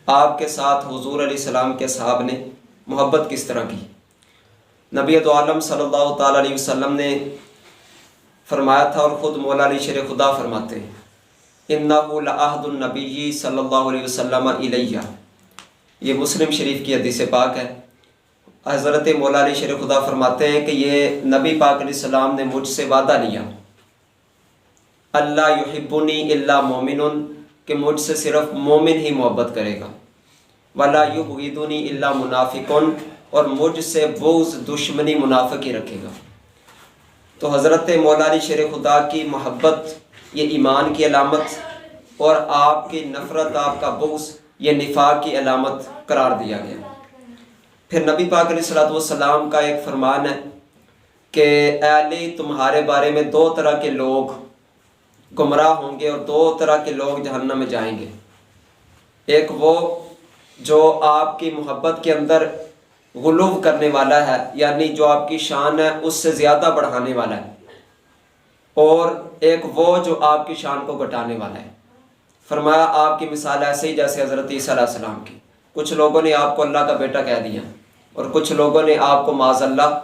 آپ کے ساتھ حضور علیہ السلام کے صحاب نے محبت کس طرح کی۔ نبی دو عالم صلی اللہ تعالیٰ علیہ وسلم نے فرمایا تھا، اور خود مولا علی شیر خدا فرماتے ہیں، اِنَّهُ لَعَهْدُ النَّبِيِّ صلی اللہ علیہ وسلم الیہ۔ یہ مسلم شریف کی حدیث پاک ہے۔ حضرت مولا علی شیر خدا فرماتے ہیں کہ یہ نبی پاک علیہ السلام نے مجھ سے وعدہ لیا، اللہ یحبنی الا مومن، کہ مجھ سے صرف مومن ہی محبت کرے گا، ولا یبغضنی الا منافق، اور مجھ سے بغض دشمنی منافق ہی رکھے گا۔ تو حضرت مولا علی شیر خدا کی محبت یہ ایمان کی علامت، اور آپ کی نفرت، آپ کا بغض یہ نفاق کی علامت قرار دیا گیا۔ پھر نبی پاک علیہ السلام کا ایک فرمان ہے کہ اے علی، تمہارے بارے میں دو طرح کے لوگ گمراہ ہوں گے اور دو طرح کے لوگ جہنم میں جائیں گے۔ ایک وہ جو آپ کی محبت کے اندر غلو کرنے والا ہے، یعنی جو آپ کی شان ہے اس سے زیادہ بڑھانے والا ہے، اور ایک وہ جو آپ کی شان کو گھٹانے والا ہے۔ فرمایا آپ کی مثال ایسے ہی جیسے حضرت عیسیٰ علیہ السلام کی، کچھ لوگوں نے آپ کو اللہ کا بیٹا کہہ دیا، اور کچھ لوگوں نے آپ کو معاذ اللہ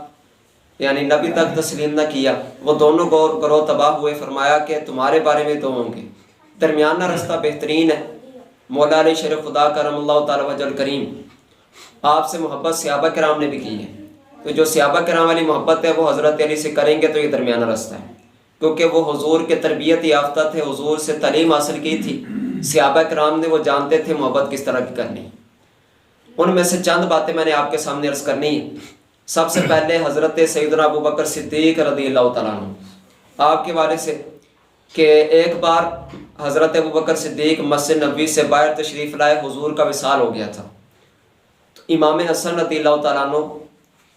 یعنی نبی تک تسلیم نہ کیا، وہ دونوں گروہ تباہ ہوئے۔ فرمایا کہ تمہارے بارے میں دو ہوں گے، درمیانہ رستہ بہترین ہے۔ مولا علی شیر خدا کرم اللہ تعالی وجہ الکریم، آپ سے محبت صحابہ کرام نے بھی کی ہے، تو جو صحابہ کرام والی محبت ہے وہ حضرت علی سے کریں گے تو یہ درمیانہ رستہ ہے، کیونکہ وہ حضور کے تربیت یافتہ تھے، حضور سے تعلیم حاصل کی تھی۔ صحابہ کرام نے وہ جانتے تھے محبت کس طرح کی کرنی۔ ان میں سے چند باتیں میں نے آپ کے سامنے عرض کرنی ہیں۔ سب سے پہلے حضرت سیدنا ابو بکر صدیق رضی اللہ تعالیٰ عنہ، آپ کے والے سے کہ ایک بار حضرت ابو بکر صدیق مسجد نبوی سے باہر تشریف لائے، حضور کا وصال ہو گیا تھا۔ تو امام حسن رضی اللہ تعالیٰ عنہ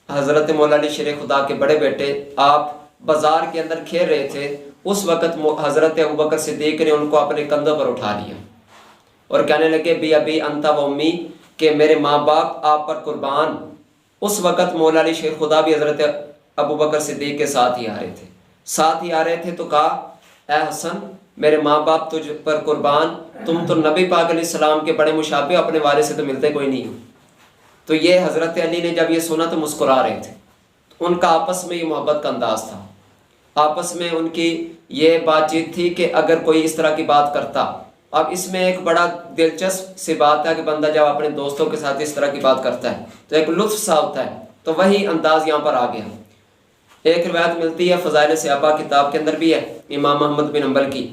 حضرت مولا علی شیر خدا کے بڑے بیٹے، آپ بازار کے اندر کھیل رہے تھے، اس وقت حضرت ابو بکر صدیق نے ان کو اپنے کندھوں پر اٹھا لیا اور کہنے لگے بی ابی انت و امی، کہ میرے ماں باپ آپ پر قربان۔ اس وقت مولا علی شیر خدا بھی حضرت ابو بکر صدیق کے ساتھ ہی آ رہے تھے، تو کہا اے حسن، میرے ماں باپ تجھ پر قربان، تم تو نبی پاک علیہ السلام کے بڑے مشابہ، اپنے والد سے تو ملتے کوئی نہیں ہو۔ تو یہ حضرت علی نے جب یہ سنا تو مسکرا رہے تھے۔ ان کا آپس میں یہ محبت کا انداز تھا، آپس میں ان کی یہ بات چیت تھی کہ اگر کوئی اس طرح کی بات کرتا۔ اب اس میں ایک بڑا دلچسپ سی بات ہے کہ بندہ جب اپنے دوستوں کے ساتھ اس طرح کی بات کرتا ہے تو ایک لطف سا ہوتا ہے، تو وہی انداز یہاں پر آ گیا۔ ایک روایت ملتی ہے فضائل صحابہ کتاب کے اندر بھی ہے، امام احمد بن حنبل کی،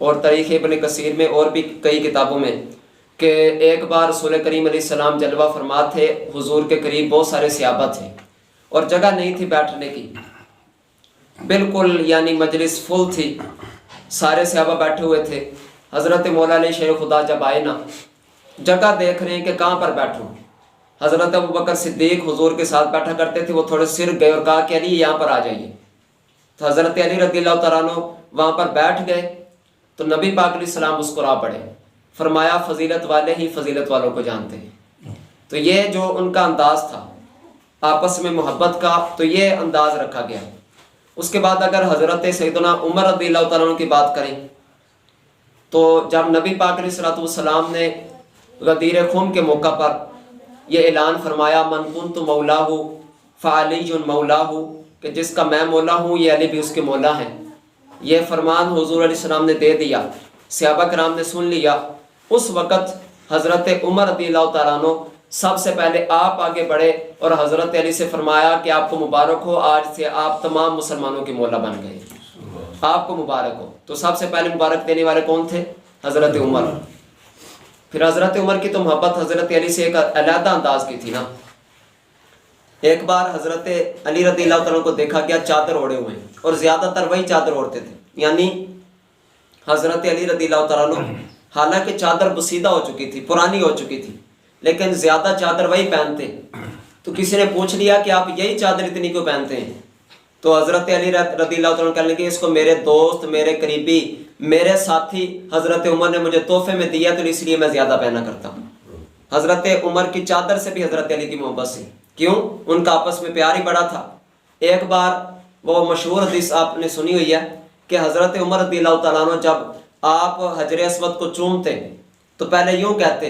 اور تاریخ ابن کثیر میں اور بھی کئی کتابوں میں، کہ ایک بار رسول کریم علیہ السلام جلوہ فرما تھے، حضور کے قریب بہت سارے صحابہ تھے اور جگہ نہیں تھی بیٹھنے کی، بالکل یعنی مجلس فل تھی، سارے صحابہ بیٹھے ہوئے تھے۔ حضرت مولا علی شیر خدا جب آئے نا، جگہ دیکھ رہے ہیں کہ کہاں پر بیٹھوں۔ حضرت ابو بکر صدیق حضور کے ساتھ بیٹھا کرتے تھے، وہ تھوڑے سر گئے اور کہا کہ علی یہاں پر آ جائیے۔ تو حضرت علی رضی اللہ تعالیٰ عنہ وہاں پر بیٹھ گئے، تو نبی پاک علیہ السلام مسکرا پڑے، فرمایا فضیلت والے ہی فضیلت والوں کو جانتے ہیں۔ تو یہ جو ان کا انداز تھا آپس میں محبت کا، تو یہ انداز رکھا گیا۔ اس کے بعد اگر حضرت سیدنا عمر رضی اللہ تعالیٰ عنہ کی بات کریں تو جب نبی پاک علیہ السلام نے غدیر خم کے موقع پر یہ اعلان فرمایا من کنت مولاہ فعلی مولاہ، کہ جس کا میں مولا ہوں یہ علی بھی اس کے مولا ہیں، یہ فرمان حضور علیہ السلام نے دے دیا، صحابہ کرام نے سن لیا۔ اس وقت حضرت عمر رضی اللہ تعالیٰ عنہ سب سے پہلے آپ آگے بڑھے اور حضرت علی سے فرمایا کہ آپ کو مبارک ہو، آج سے آپ تمام مسلمانوں کے مولا بن گئے، آپ کو مبارک ہو۔ تو سب سے پہلے مبارک دینے والے کون تھے؟ حضرت عمر۔ پھر حضرت عمر کی تو محبت حضرت علی سے ایک علیحدہ انداز کی تھی نا۔ ایک بار حضرت علی رضی اللہ تعالیٰ کو دیکھا گیا چادر اوڑے ہوئے، اور زیادہ تر وہی چادر اوڑھتے تھے، یعنی حضرت علی رضی اللہ تعالیٰ حالانکہ چادر بسیدہ ہو چکی تھی، پرانی ہو چکی تھی، لیکن زیادہ چادر وہی پہنتے۔ تو کسی نے پوچھ لیا کہ آپ یہی چادر اتنی کیوں پہنتے ہیں؟ تو حضرت علی رضی اللہ تعالیٰ کہنے لگے اس کو میرے دوست، میرے قریبی، میرے ساتھی حضرت عمر نے مجھے تحفے میں دیا، تو اس لیے میں زیادہ پہنا کرتا ہوں۔ حضرت عمر کی چادر سے بھی حضرت علی کی محبت سے، کیوں؟ ان کا آپس میں پیار ہی بڑا تھا۔ ایک بار وہ مشہور حدیث آپ نے سنی ہوئی ہے کہ حضرت عمر رضی اللہ تعالیٰ عنہ جب آپ حجر اسود کو چومتے تو پہلے یوں کہتے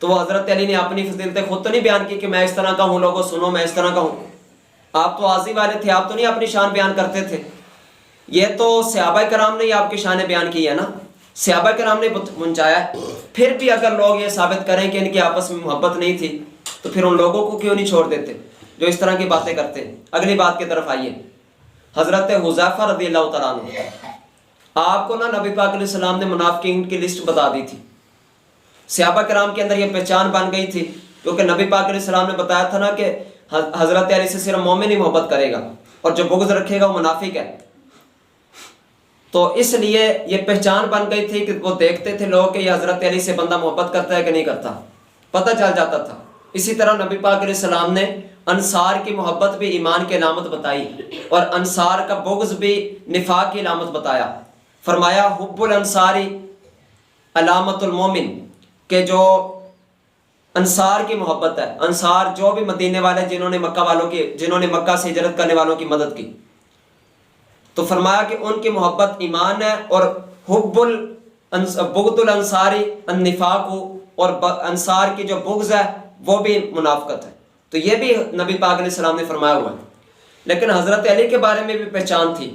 تو وہ حضرت علی نے اپنی فضیلتیں خود تو نہیں بیان کی کہ میں اس طرح کا ہوں، لوگوں سنو میں اس طرح کا ہوں. آپ تو عاضی والے تھے، آپ تو نہیں اپنی شان بیان کرتے تھے. یہ تو صحابہ کرام نے آپ کی شان بیان کی ہے نا، صحابہ کرام نے پہنچایا ہے. پھر بھی اگر لوگ یہ ثابت کریں کہ ان کی آپس میں محبت نہیں تھی تو پھر ان لوگوں کو کیوں نہیں چھوڑ دیتے جو اس طرح کی باتیں کرتے ہیں. اگلی بات کی طرف آئیے. حضرت حذیفہ رضی اللہ تعالیٰ عنہ، آپ کو نا نبی پاک علیہ السلام نے منافقین کی لسٹ بتا دی تھی. صحابہ کرام کے اندر یہ پہچان بن گئی تھی کیونکہ نبی پاک علیہ السلام نے بتایا تھا نا کہ حضرت علی سے صرف مومن ہی محبت کرے گا اور جو بغض رکھے گا وہ منافق ہے. تو اس لیے یہ پہچان بن گئی تھی کہ وہ دیکھتے تھے لوگ کہ یہ حضرت علی سے بندہ محبت کرتا ہے کہ نہیں کرتا، پتہ چل جاتا تھا. اسی طرح نبی پاک علیہ السلام نے انصار کی محبت بھی ایمان کی علامت بتائی اور انصار کا بغض بھی نفاق کی علامت بتایا. فرمایا حب الانصاری علامت المومن، کہ جو انصار کی محبت ہے، انصار جو بھی مدینے والے جنہوں نے مکہ سے ہجرت کرنے والوں کی مدد کی، تو فرمایا کہ ان کی محبت ایمان ہے. اور بغض الانصاری النفاق، اور انصار کی جو بغض ہے وہ بھی منافقت ہے. تو یہ بھی نبی پاک علیہ السلام نے فرمایا ہوا ہے. لیکن حضرت علی کے بارے میں بھی پہچان تھی.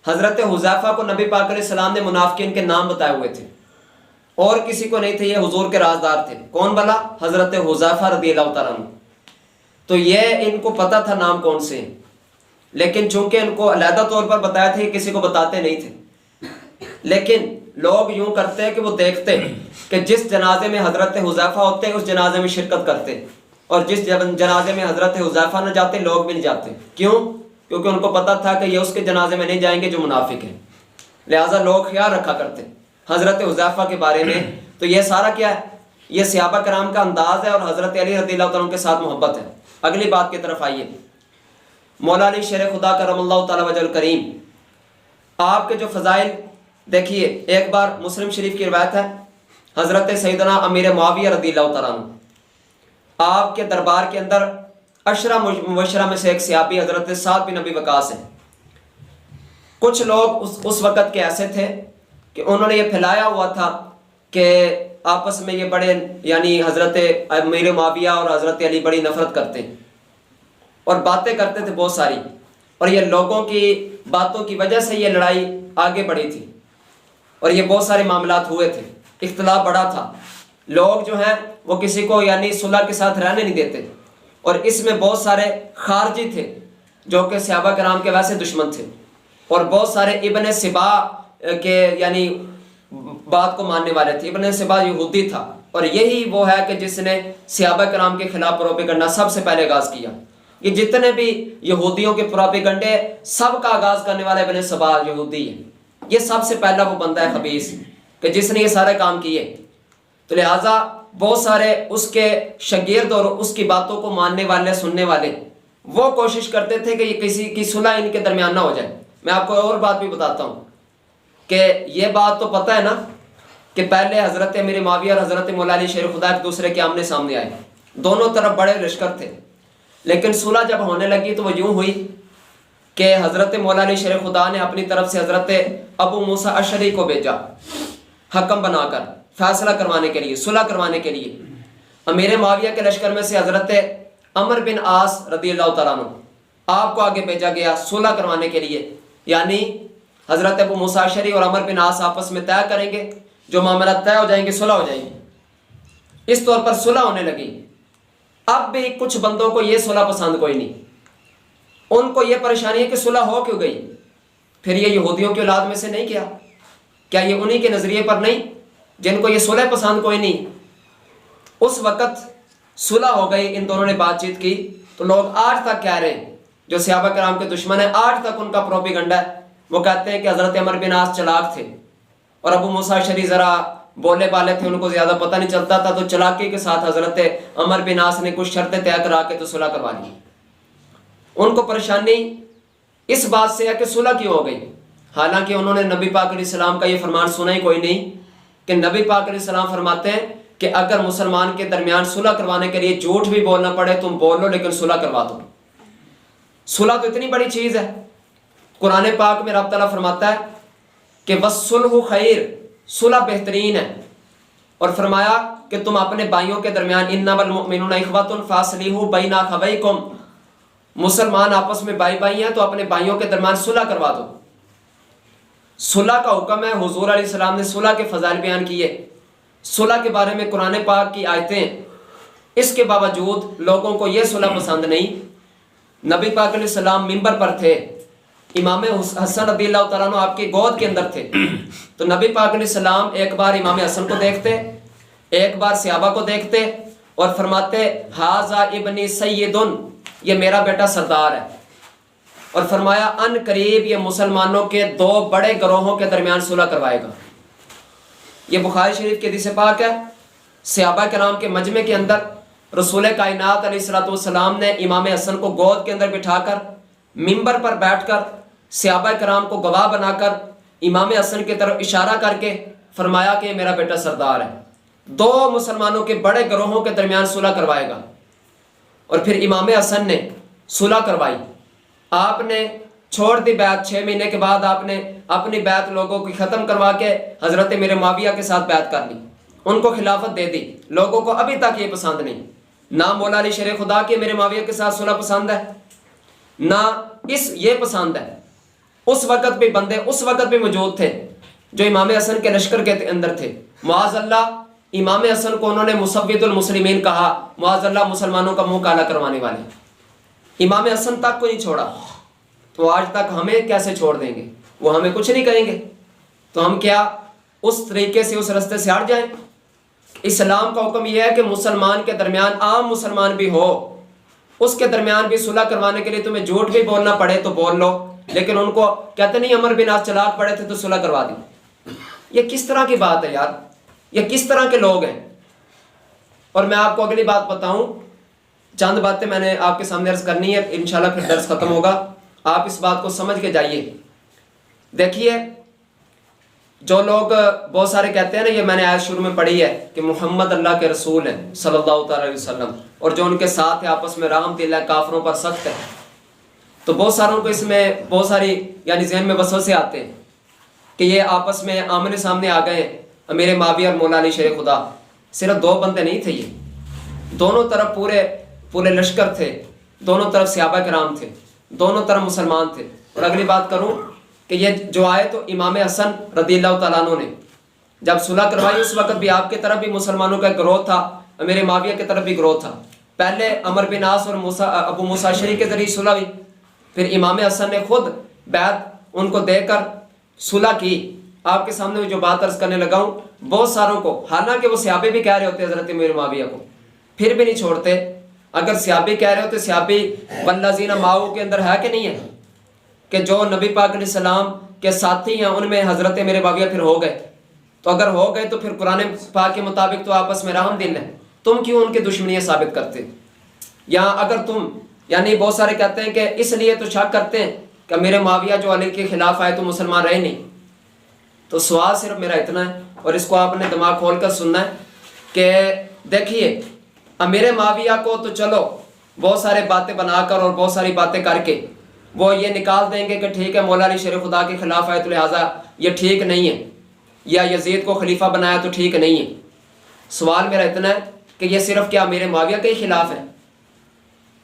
حضرت حذیفہ کو نبی پاک علیہ السلام نے منافقین کے نام بتائے ہوئے تھے، اور کسی کو نہیں تھے. یہ حضور کے رازدار تھے. کون بلا؟ حضرت حذیفہ رضی اللہ تعالیٰ عنہ. تو یہ ان کو پتہ تھا نام کون سے ہیں، لیکن چونکہ ان کو علیحدہ طور پر بتایا تھا، کسی کو بتاتے نہیں تھے. لیکن لوگ یوں کرتے ہیں کہ وہ دیکھتے کہ جس جنازے میں حضرت حذیفہ ہوتے اس جنازے میں شرکت کرتے، اور جس جنازے میں حضرت حذیفہ نہ جاتے لوگ بھی نہیں جاتے. کیوں؟ کیونکہ ان کو پتہ تھا کہ یہ اس کے جنازے میں نہیں جائیں گے جو منافق ہیں. لہٰذا لوگ خیال رکھا کرتے حضرت حذیفہ کے بارے میں. تو یہ سارا کیا ہے؟ یہ صحابہ کرام کا انداز ہے اور حضرت علی رضی اللہ تعالیٰ عنہ کے ساتھ محبت ہے. اگلی بات کی طرف آئیے. مولا علی شیر خدا کرم اللہ تعالیٰ وجہ الکریم، آپ کے جو فضائل دیکھیے. ایک بار مسلم شریف کی روایت ہے، حضرت سیدنا امیر معاویہ رضی اللہ تعالیٰ عنہ، آپ کے دربار کے اندر عشرہ مبشرہ میں سے ایک صحابی حضرت سعد بن ابی وقاص ہیں. کچھ لوگ اس وقت کے ایسے تھے کہ انہوں نے یہ پھیلایا ہوا تھا کہ آپس میں یہ بڑے یعنی حضرت امیر معاویہ اور حضرت علی بڑی نفرت کرتے ہیں اور باتیں کرتے تھے بہت ساری. اور یہ لوگوں کی باتوں کی وجہ سے یہ لڑائی آگے بڑھی تھی اور یہ بہت سارے معاملات ہوئے تھے. اختلاف بڑا تھا. لوگ جو ہیں وہ کسی کو یعنی صلح کے ساتھ رہنے نہیں دیتے، اور اس میں بہت سارے خارجی تھے جو کہ صحابہ کرام کے ویسے دشمن تھے، اور بہت سارے ابن سبا کے یعنی بات کو ماننے والے تھے. ابن سبا یہودی تھا، اور یہی وہ ہے کہ جس نے صحابہ کرام کے خلاف پروپیگنڈا سب سے پہلے آغاز کیا. یہ جتنے بھی یہودیوں کے پروپیگنڈے سب کا آغاز کرنے والا ابن سبا یہودی ہے. یہ سب سے پہلا وہ بندہ ہے خبیث کہ جس نے یہ سارے کام کیے. تو لہٰذا بہت سارے اس کے شاگرد اور اس کی باتوں کو ماننے والے سننے والے وہ کوشش کرتے تھے کہ یہ کسی کی صلح ان کے درمیان نہ ہو جائے. میں آپ کو اور بات بھی بتاتا ہوں کہ یہ بات تو پتہ ہے نا کہ پہلے حضرت امیر معاویہ اور حضرت مولا علی شیر خدا ایک دوسرے کے آمنے سامنے آئے. دونوں طرف بڑے لشکر تھے، لیکن صلح جب ہونے لگی تو وہ یوں ہوئی کہ حضرت مولا علی شیر خدا نے اپنی طرف سے حضرت ابو موسیٰ اشعری کو بھیجا حکم بنا کر فیصلہ کروانے کے لیے، صلح کروانے کے لیے. امیر معاویہ کے لشکر میں سے حضرت عمر بن عاص رضی اللہ تعالیٰ عنہ آپ کو آگے بھیجا گیا صلح کروانے کے لیے. یعنی حضرت ابو موسیٰ اشعری اور عمر بن عاص آپس میں طے کریں گے، جو معاملات طے ہو جائیں گے صلح ہو جائیں گے. اس طور پر صلح ہونے لگی. اب بھی کچھ بندوں کو یہ صلح پسند کوئی نہیں. ان کو یہ پریشانی ہے کہ صلح ہو کیوں گئی؟ پھر یہ یہودیوں کی اولاد میں سے نہیں کیا یہ انہی کے نظریے پر نہیں جن کو یہ صلح پسند کوئی نہیں؟ اس وقت صلح ہو گئی، ان دونوں نے بات چیت کی. تو لوگ آج تک کہہ رہے ہیں جو صحابہ کرام کے دشمن ہیں، آج تک ان کا پروپیگنڈا ہے. وہ کہتے ہیں کہ حضرت عمر بن عاص چلاک تھے اور ابو موسیٰ اشعری ذرا بولے بالے تھے، ان کو زیادہ پتہ نہیں چلتا تھا، تو چلاکی کے ساتھ حضرت عمر بن عاص نے کچھ شرطیں طے کرا کے تو صلح کروا لی. ان کو پریشانی اس بات سے ہے کہ صلح کیوں ہو گئی، حالانکہ انہوں نے نبی پاک علیہ السلام کا یہ فرمان سنا ہی کوئی نہیں کہ نبی پاک علیہ السلام فرماتے ہیں کہ اگر مسلمان کے درمیان صلح کروانے کے لیے جھوٹ بھی بولنا پڑے تم بول لو، لیکن صلح کروا دو. صلح تو اتنی بڑی چیز ہے. قرآن پاک میں رب تعالیٰ فرماتا ہے کہ وَالصُّلْحُ خیر، صلح بہترین ہے. اور فرمایا کہ تم اپنے بھائیوں کے درمیان انما المؤمنون اخوۃ فاصلحوا بین اخویکم، مسلمان آپس میں بھائی بھائی ہیں تو اپنے بھائیوں کے درمیان صلح کروا دو۔ صلح کا حکم ہے، حضور علیہ السلام نے صلح کے فضائل بیان کیے، صلح کے بارے میں قرآن پاک کی آیتیں، اس کے باوجود لوگوں کو یہ صلح پسند نہیں۔ نبی پاک علیہ السلام منبر پر تھے، امام حسن رضی اللہ تعالیٰ عنہ آپ کی گود کے اندر تھے، تو نبی پاک علیہ السلام ایک بار امام حسن کو دیکھتے، ایک بار صحابہ کو دیکھتے اور فرماتے ھذا ابنی سید، یہ میرا بیٹا سردار ہے، اور فرمایا ان قریب یہ مسلمانوں کے دو بڑے گروہوں کے درمیان صلح کروائے گا۔ یہ بخاری شریف کی حدیث پاک ہے۔ صحابہ کرام کے مجمع کے اندر رسول کائنات علیہ الصلوۃ والسلام نے امام حسن کو گود کے اندر بٹھا کر منبر پر بیٹھ کر صحابہ کرام کو گواہ بنا کر امام حسن کی طرف اشارہ کر کے فرمایا کہ یہ میرا بیٹا سردار ہے، دو مسلمانوں کے بڑے گروہوں کے درمیان صلح کروائے گا۔ اور پھر امام حسن نے صلح کروائی، آپ نے چھوڑ دی بیعت، 6 مہینے کے بعد آپ نے اپنی بیعت لوگوں کی ختم کروا کے حضرت میرے معاویہ کے ساتھ بیعت کر لی، ان کو خلافت دے دی۔ لوگوں کو ابھی تک یہ پسند نہیں، نہ مولا علی شیر خدا کے میرے معاویہ کے ساتھ صلح پسند ہے، نہ یہ پسند ہے۔ اس وقت بھی بندے اس وقت بھی موجود تھے جو امام حسن کے لشکر کے اندر تھے، معاذ اللہ امام حسن کو انہوں نے مسود المسلمین کہا، معاذ اللہ مسلمانوں کا منہ کالا کروانے والے۔ امام حسن تک کو نہیں چھوڑا، تو آج تک ہمیں کیسے چھوڑ دیں گے؟ وہ ہمیں کچھ نہیں کہیں گے، تو ہم کیا اس طریقے سے اس رستے سے ہٹ جائیں؟ اسلام کا حکم یہ ہے کہ مسلمان کے درمیان، عام مسلمان بھی ہو، اس کے درمیان بھی صلح کروانے کے لیے تمہیں جھوٹ بھی بولنا پڑے تو بول لو، لیکن ان کو کہتے نہیں عمر بن عاص چلاک پڑے تھے تو صلح کروا دی۔ یہ کس طرح کی بات ہے یار؟ یہ کس طرح کے لوگ ہیں؟ اور میں آپ کو اگلی بات بتاؤں، چند باتیں میں نے آپ کے سامنے عرض کرنی ہے، انشاءاللہ پھر درس ختم ہوگا، آپ اس بات کو سمجھ کے جائیے۔ دیکھیے جو لوگ بہت سارے کہتے ہیں نا، یہ میں نے آیت شروع میں پڑھی ہے کہ محمد اللہ کے رسول ہیں صلی اللہ تعالی علیہ وسلم، اور جو ان کے ساتھ ہے آپس میں رحم دل ہے، کافروں پر سخت ہے، تو بہت ساروں کو اس میں بہت ساری یعنی ذہن میں وسوسے آتے ہیں کہ یہ آپس میں آمنے سامنے آ گئے، امیر معاویہ اور مولا علی شیر خدا۔ صرف دو بندے نہیں تھے، یہ دونوں طرف پورے لشکر تھے، دونوں طرف صحابہ کرام تھے، دونوں طرف مسلمان تھے۔ اور اگلی بات کروں کہ یہ جو آئے تو امام حسن رضی اللہ تعالیٰ عنہ نے جب صلح کروائی، اس وقت بھی آپ کی طرف بھی مسلمانوں کا گروہ تھا، امیر معاویہ کی طرف بھی گروہ تھا۔ پہلے عمر بن عاص اور ابو موسیٰ اشعری کے ذریعے صلح ہوئی، پھر امام حسن نے خود بیعت ان کو دے کر صلح کی۔ آپ کے سامنے جو بات عرض کرنے لگا ہوں، بہت ساروں کو، حالانکہ وہ صحابی بھی کہہ رہے ہوتے حضرت امیر معاویہ کو، پھر بھی نہیں چھوڑتے۔ اگر صحابی کہہ رہے ہوتے، صحابی والذین معہ کے اندر ہے کہ نہیں ہے کہ جو نبی پاک علیہ السلام کے ساتھی ہیں، ان میں حضرت میرے معاویہ پھر ہو گئے، تو اگر ہو گئے تو پھر قرآن پاک کے مطابق تو آپس میں رحم دل ہے، تم کیوں ان کی دشمنیاں ثابت کرتے؟ یا اگر تم یعنی بہت سارے کہتے ہیں کہ اس لیے تو شک کرتے ہیں کہ میرے معاویہ جو علی کے خلاف آئے تو مسلمان رہے نہیں، تو سوال صرف میرا اتنا ہے، اور اس کو آپ نے دماغ کھول کر سننا ہے کہ دیکھیے امیر معاویہ کو تو چلو بہت سارے باتیں بنا کر اور بہت ساری باتیں کر کے وہ یہ نکال دیں گے کہ ٹھیک ہے مولا علی شیر خدا کے خلاف آئے تو لہٰذا یہ ٹھیک نہیں ہے، یا یزید کو خلیفہ بنایا تو ٹھیک نہیں ہے۔ سوال میرا اتنا ہے کہ یہ صرف کیا میرے معاویہ کے خلاف ہیں؟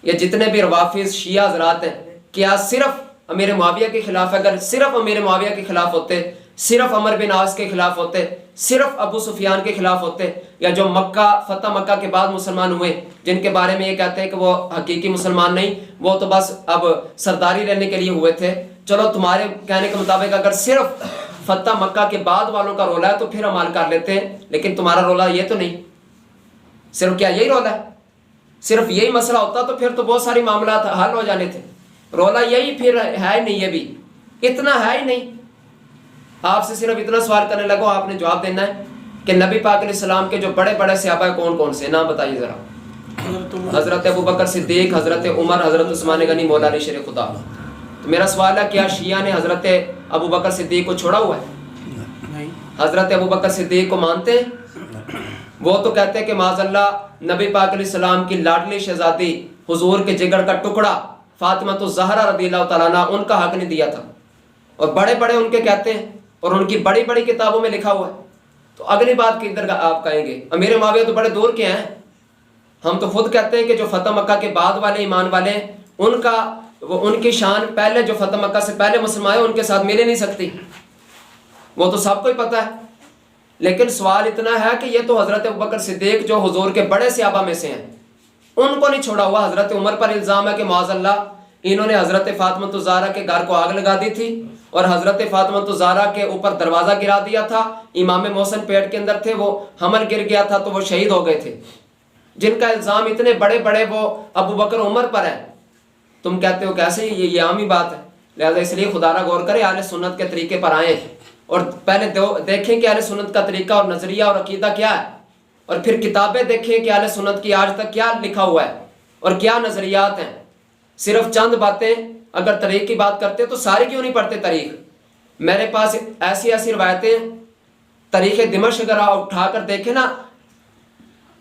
یہ جتنے بھی روافظ شیعہ حضرات ہیں، کیا صرف امیر معاویہ کے خلاف ہے؟ اگر صرف امیر معاویہ کے خلاف ہوتے، صرف عمر بن عاص کے خلاف ہوتے، صرف ابو سفیان کے خلاف ہوتے، یا جو فتح مکہ کے بعد مسلمان ہوئے جن کے بارے میں یہ کہتے ہیں کہ وہ حقیقی مسلمان نہیں، وہ تو بس اب سرداری لینے کے لیے ہوئے تھے، چلو تمہارے کہنے کے مطابق اگر صرف فتح مکہ کے بعد والوں کا رولا ہے تو پھر عمل کر لیتے ہیں، لیکن تمہارا رولا یہ تو نہیں، صرف کیا یہی رولا ہے؟ صرف یہی مسئلہ ہوتا تو پھر تو بہت ساری معاملات حل ہو جانے تھے، رولا یہی پھر ہے ہی نہیں، یہ بھی اتنا ہے ہی نہیں۔ آپ سے صرف اتنا سوال کرنے لگو، آپ نے جواب دینا ہے کہ نبی پاک علیہ السلام کے جو بڑے بڑے صحابہ کون کون سے، نام بتائیے ذرا۔ حضرت ابو بکر صدیق، حضرت عمر، حضرت عثمان غنی، مولا علی شیر خدا۔ تو میرا سوال ہے کیا شیعہ نے حضرت ابو بکر صدیق کو چھوڑا ہوا ہے؟ حضرت ابو بکر صدیق کو مانتے ہیں؟ وہ تو کہتے ہیں کہ معاذ اللہ نبی پاک علیہ السلام کی لاڈلی شہزادی حضور کے جگر کا ٹکڑا فاطمہ الزہرا رضی اللہ تعالیٰ عنہ ان کا حق نہیں دیا تھا، اور بڑے بڑے ان کے کہتے ہیں، اور ان کی بڑی بڑی کتابوں میں لکھا ہوا ہے تو اگلی بات کی ادھر آپ کہیں گے امیر معاویہ تو بڑے دور کے ہیں، ہم تو خود کہتے ہیں کہ جو فتح مکہ کے بعد والے ایمان والے ان کی شان پہلے جو فتح مکہ سے پہلے مسلمان آئے ان کے ساتھ مل ہی نہیں سکتی، وہ تو سب کو ہی پتہ ہے۔ لیکن سوال اتنا ہے کہ یہ تو حضرت ابوبکر صدیق جو حضور کے بڑے صحابہ میں سے ہیں ان کو نہیں چھوڑا ہوا۔ حضرت عمر پر الزام ہے کہ معاذ اللہ انہوں نے حضرت فاطمہ الزہرا کے گھر کو آگ لگا دی تھی اور حضرت فاطمہ الزہرا کے اوپر دروازہ گرا دیا تھا، امام محسن پیٹ کے اندر تھے، وہ حمل گر گیا تھا تو وہ شہید ہو گئے تھے، جن کا الزام اتنے بڑے بڑے وہ ابو بکر عمر پر ہے۔ تم کہتے ہو کیسے، یہ عام ہی بات ہے۔ لہذا اس لیے خدا را غور کرے، اہل سنت کے طریقے پر آئیں اور پہلے دیکھیں کہ اہل سنت کا طریقہ اور نظریہ اور عقیدہ کیا ہے، اور پھر کتابیں دیکھیں کہ اہل سنت کی آج تک کیا لکھا ہوا ہے اور کیا نظریات ہیں۔ صرف چند باتیں اگر تاریخ کی بات کرتے تو ساری کیوں نہیں پڑھتے تاریخ؟ میرے پاس ایسی روایتیں، تاریخ دمشق اگر آپ اٹھا کر دیکھیں نا،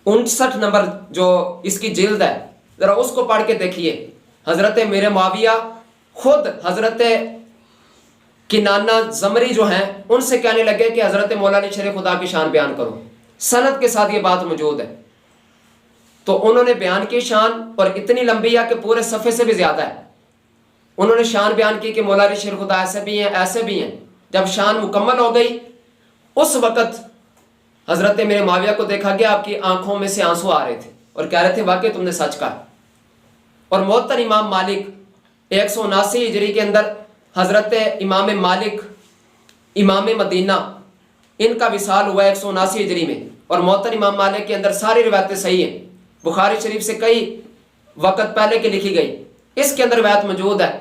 59 نمبر جو اس کی جلد ہے، ذرا اس کو پڑھ کے دیکھیے۔ حضرت امیر معاویہ خود حضرت کنانہ زمری جو ہیں ان سے کہنے لگے کہ حضرت مولا علی شیر خدا کی شان بیان کرو، سند کے ساتھ یہ بات موجود ہے۔ تو انہوں نے بیان کی شان، اور اتنی لمبی ہے کہ پورے صفحے سے بھی زیادہ ہے۔ انہوں نے شان بیان کی کہ مولا علی شیر خدا ایسے بھی ہیں ایسے بھی ہیں۔ جب شان مکمل ہو گئی اس وقت حضرت میرے معاویہ کو دیکھا گیا، آپ کی آنکھوں میں سے آنسو آ رہے تھے اور کہہ رہے تھے واقعی تم نے سچ کہا۔ اور معطر امام مالک 179 ہجری کے اندر حضرت امام مالک امام مدینہ ان کا وصال ہوا 179 ہجری میں، اور معطر امام مالک کے اندر ساری روایتیں صحیح ہیں، بخاری شریف سے کئی وقت پہلے کی لکھی گئی۔ اس کے اندر روایت موجود ہے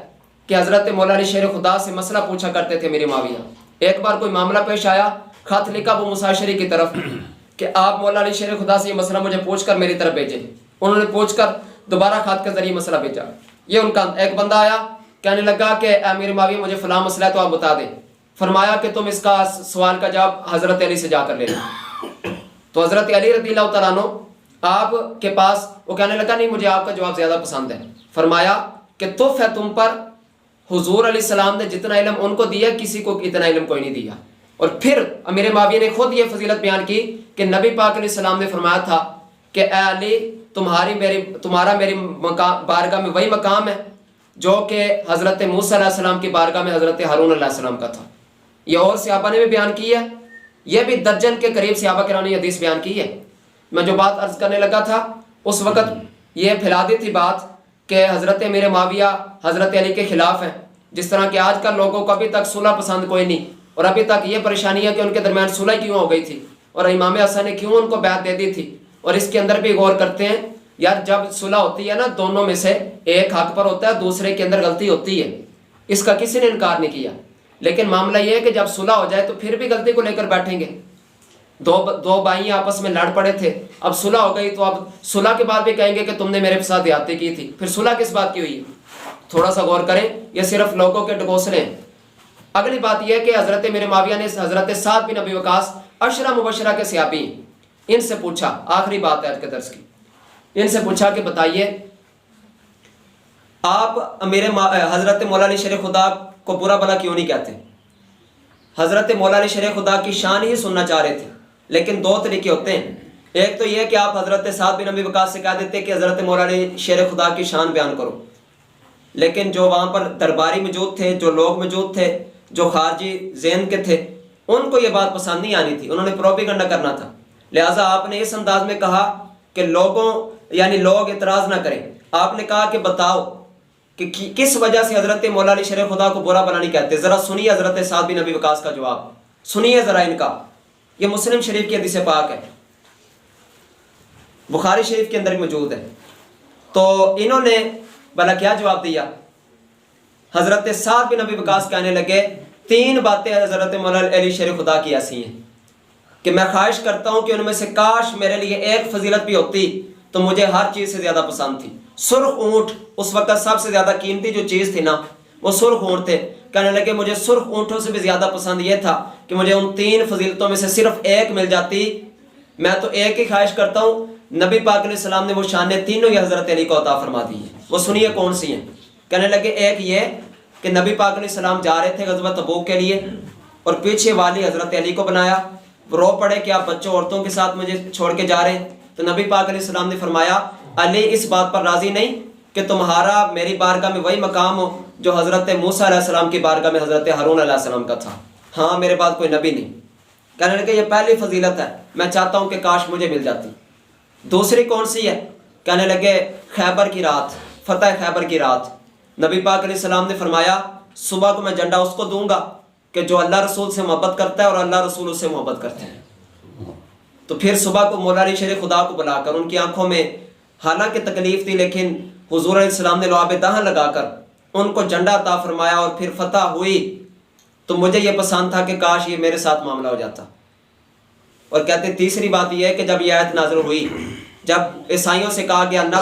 کہ حضرت مولا علی شیر خدا سے مسئلہ پوچھا کرتے تھے میرے معاویہ۔ ایک بار کوئی معاملہ پیش آیا، خط لکھا ابو موسیٰ اشعری کی طرف کہ آپ مولا علی شیر خدا سے یہ مسئلہ مجھے پوچھ کر میری طرف بھیجیں۔ انہوں نے پوچھ کر دوبارہ خط کے ذریعے مسئلہ بھیجا۔ یہ ان کا ایک بندہ آیا، کہنے لگا کہ اے امیر معاویہ مجھے فلاں مسئلہ ہے تو آپ بتا دیں۔ فرمایا کہ تم اس کا سوال کا جواب حضرت علی سے جا کر لے لیں۔ تو حضرت علی رضی اللہ تعالیٰ عنہ آپ کے پاس، وہ کہنے لگا نہیں مجھے آپ کا جواب زیادہ پسند ہے۔ فرمایا کہ تف ہے تم پر، حضور علیہ السلام نے جتنا علم ان کو دیا کسی کو اتنا علم کوئی نہیں دیا۔ اور پھر امیر معاویہ نے خود یہ فضیلت بیان کی کہ نبی پاک علیہ السلام نے فرمایا تھا کہ اے علی تمہارا میری بارگاہ میں وہی مقام ہے جو کہ حضرت موسیٰ علیہ السلام کی بارگاہ میں حضرت ہارون علیہ السلام کا تھا۔ یہ اور صحابہ نے بھی بیان کی ہے، یہ بھی درجن کے قریب صحابہ کرام نے حدیث بیان کی ہے۔ میں جو بات عرض کرنے لگا تھا اس وقت یہ پھیلا دی تھی بات کہ حضرت میرے معاویہ حضرت علی کے خلاف ہیں، جس طرح کہ آج کل لوگوں کو ابھی تک صلح پسند کوئی نہیں، اور ابھی تک یہ پریشانی ہے کہ ان کے درمیان صلح کیوں ہو گئی تھی اور امام حسن نے کیوں ان کو بیعت دے دی تھی۔ اور اس کے اندر بھی غور کرتے ہیں یار، جب صلح ہوتی ہے نا دونوں میں سے ایک حق پر ہوتا ہے، دوسرے کے اندر غلطی ہوتی ہے، اس کا کسی نے انکار نہیں کیا۔ لیکن معاملہ یہ ہے کہ جب صلح ہو جائے تو پھر بھی غلطی کو لے کر بیٹھیں گے۔ دو بھائی آپس میں لڑ پڑے تھے، اب صلح ہو گئی تو اب صلح کے بعد بھی کہیں گے کہ تم نے میرے ساتھ زیادتی کی تھی، پھر صلح کس بات کی ہوئی؟ تھوڑا سا غور کریں، یہ صرف لوگوں کے ڈگوسلے ہیں۔ اگلی بات یہ ہے کہ حضرت میرے معاویہ نے حضرت سعد بن ابی وقاص عشرہ مبشرہ کے صحابی، ان سے پوچھا، آخری بات ہے آج کے درس کی، ان سے پوچھا کہ بتائیے آپ حضرت مولا علی شیر خدا کو برا بھلا کیوں نہیں کہتے؟ حضرت مولا علی شیر خدا کی شان ہی سننا چاہ رہے تھے، لیکن دو طریقے ہوتے ہیں۔ ایک تو یہ کہ آپ حضرت سعد بن ابی وقاص سے کہہ دیتے کہ حضرت مولا علی شیر خدا کی شان بیان کرو، لیکن جو وہاں پر درباری موجود تھے، جو لوگ موجود تھے، جو خارجی ذہن کے تھے، ان کو یہ بات پسند نہیں آنی تھی، انہوں نے پروپیگنڈا کرنا تھا۔ لہٰذا آپ نے اس انداز میں کہا کہ لوگ اعتراض نہ کریں۔ آپ نے کہا کہ بتاؤ کہ کس وجہ سے حضرت مولا علی شیر خدا کو برا بھلا نہیں کہتے؟ ذرا سنیے حضرت سعد بن ابی وقاص کا جواب، سنیے ذرا ان کا۔ یہ مسلم شریف کی حدیث پاک ہے، بخاری شریف کے اندر بھی موجود ہے۔ تو انہوں نے بھلا کیا جواب دیا؟ حضرت سعد بن ابی وقاص کہنے لگے 3 باتیں حضرت مولا علی شیر خدا کی ایسی ہیں کہ میں خواہش کرتا ہوں کہ ان میں سے کاش میرے لیے ایک فضیلت بھی ہوتی تو مجھے ہر چیز سے زیادہ پسند تھی۔ سرخ اونٹ، اس وقت سب سے زیادہ قیمتی جو چیز تھی نا وہ سرخ اونٹ تھے۔ کہنے لگے مجھے سرخ اونٹوں سے بھی زیادہ پسند یہ تھا کہ مجھے ان 3 فضیلتوں میں سے صرف ایک مل جاتی، میں تو ایک ہی خواہش کرتا ہوں۔ نبی پاک علیہ السلام نے وہ شانیں تینوں ہی حضرت علی کو عطا فرما دی ہیں، وہ سنیے کون سی ہیں۔ کہنے لگے ایک یہ کہ نبی پاک علیہ السلام جا رہے تھے غزوہ تبوک کے لیے، اور پیچھے والی حضرت علی کو بنایا، رو پڑے کہ آپ بچوں عورتوں کے ساتھ مجھے چھوڑ کے جا رہے ہیں، تو نبی پاک علیہ السلام نے فرمایا علی اس بات پر راضی نہیں کہ تمہارا میری بارگاہ میں وہی مقام ہو جو حضرت موسیٰ علیہ السلام کی بارگاہ میں حضرت ہارون علیہ السلام کا تھا، ہاں میرے بعد کوئی نبی نہیں۔ کہنے لگے یہ پہلی فضیلت ہے، میں چاہتا ہوں کہ کاش مجھے مل جاتی۔ دوسری کون سی ہے؟ کہنے لگے خیبر کی رات، فتح خیبر کی رات۔ نبی پاک علیہ السلام نے فرمایا صبح کو میں جھنڈا اس کو دوں گا کہ جو اللہ رسول سے محبت کرتا ہے اور اللہ رسول اس سے محبت کرتے ہیں۔ تو پھر صبح کو مولا علی شیر خدا کو بلا کر ان کی آنکھوں میں حالانکہ تکلیف تھی، لیکن حضور علیہ السلام نے لعاب دہن لگا کر ان کو جھنڈا عطا فرمایا اور پھر فتح ہوئی۔ تو مجھے یہ پسند تھا کہ کاش یہ میرے ساتھ معاملہ ہو جاتا۔ اور کہتے ہیں تیسری بات یہ ہے کہ جب یہ آیت نازل ہوئی، جب عیسائیوں سے کہا گیا انا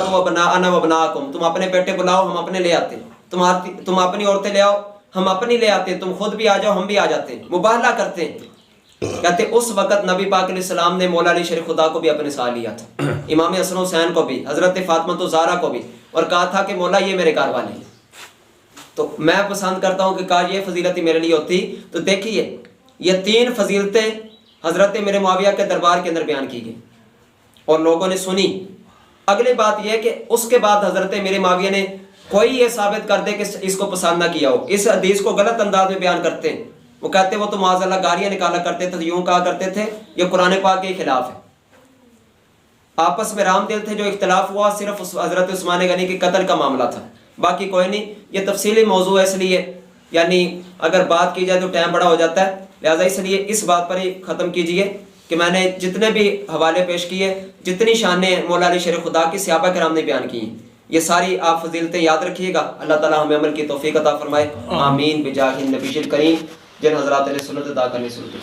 و ابناکم، تم اپنے بیٹے بلاؤ ہم اپنے لے آتے، تم اپنی عورتیں لے آؤ ہم اپنی لے آتے، تم خود بھی آ جاؤ ہم بھی آ جاتے ہیں، مباہلہ کرتے ہیں۔ کہتے اس وقت نبی پاک علیہ السلام نے مولا علی شیر خدا کو بھی اپنے ساتھ لیا تھا، امام حسن حسین کو بھی، حضرت فاطمہ زہرا کو بھی، اور کہا تھا کہ مولا یہ میرے گھر والے ہیں۔ تو میں پسند کرتا ہوں کہ کاش یہ فضیلت میرے لیے ہوتی۔ تو دیکھیے یہ تین فضیلتیں حضرت میرے معاویہ کے دربار کے اندر بیان کی گئی اور لوگوں نے سنی۔ اگلی بات یہ ہے کہ اس کے بعد حضرت میرے معاویہ نے کوئی یہ ثابت کر دے کہ اس کو پسند نہ کیا ہو، اس حدیث کو غلط انداز میں بیان کرتے ہیں، وہ کہتے ہیں وہ تو معاذ اللہ گالیاں نکالا کرتے تھے، یوں کہا کرتے تھے یہ قرآن پاک کے خلاف ہے۔ آپس میں رام دل تھے، جو اختلاف ہوا صرف حضرت عثمان غنی کے قتل کا معاملہ تھا، باقی کوئی نہیں۔ یہ تفصیلی موضوع ہے، اس لیے یعنی اگر بات کی جائے تو ٹائم بڑا ہو جاتا ہے، لہٰذا اس لیے اس بات پر ہی ختم کیجئے کہ میں نے جتنے بھی حوالے پیش کیے، جتنی شانیں مولا علی شیر خدا کی صحابہ کرام نے بیان کی ہیں، یہ ساری آپ فضیلتیں یاد رکھیے گا۔ اللہ تعالیٰ ہمیں عمل کی توفیق عطا فرمائے، آمین بجاہ النبی الکریم۔ جن حضرات نے سنت ادا کرنی شروع کی۔